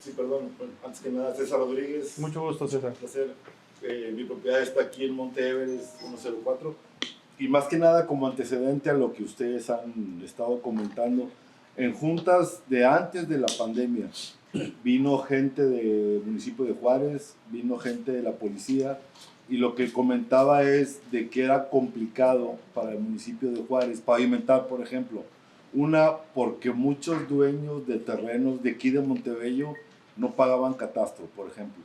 Sí, perdón. Bueno, antes que nada, César Rodríguez. Mucho gusto, César. Un placer. Mi propiedad está aquí en Monte Everest 104. Y más que nada, como antecedente a lo que ustedes han estado comentando, en juntas de antes de la pandemia, vino gente del municipio de Juárez, vino gente de la policía, y lo que comentaba es de que era complicado para el municipio de Juárez pavimentar, por ejemplo. Una, porque muchos dueños de terrenos de aquí de Montebello no pagaban catastro, por ejemplo.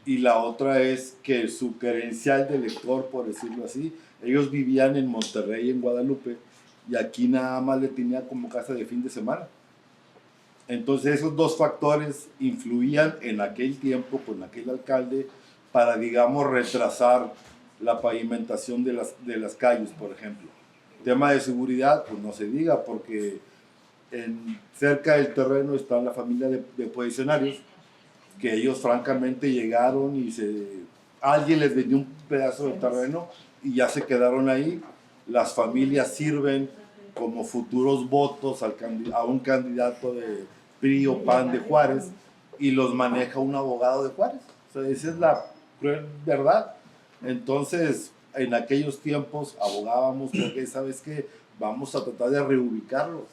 Y la otra es que su credencial de elector, por decirlo así, ellos vivían en Monterrey, en Guadalupe, y aquí nada más le tenía como casa de fin de semana. Entonces esos dos factores influían en aquel tiempo con aquel alcalde para, digamos, retrasar la pavimentación de las calles, por ejemplo. Tema de seguridad, pues no se diga, porque cerca del terreno está la familia de posicionarios, que ellos francamente llegaron y alguien les vendió un pedazo de terreno y ya se quedaron ahí. Las familias sirven como futuros votos a un candidato de PRI o PAN de Juárez y los maneja un abogado de Juárez. O sea, esa es la cruel verdad. Entonces, en aquellos tiempos abogábamos porque, ¿sabes qué? Vamos a tratar de reubicarlos.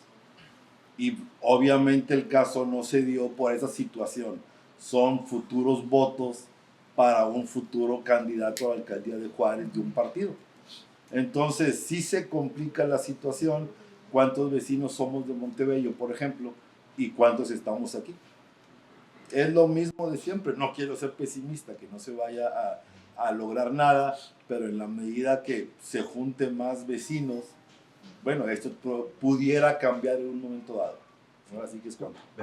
Y obviamente el caso no se dio por esa situación. Son futuros votos para un futuro candidato a la alcaldía de Juárez de un partido. Entonces sí se complica la situación. ¿Cuántos vecinos somos de Montebello, por ejemplo? ¿Y cuántos estamos aquí? Es lo mismo de siempre. No quiero ser pesimista, que no se vaya a lograr nada, pero en la medida que se junten más vecinos, bueno, esto pudiera cambiar en un momento dado. Ahora sí que es cuando.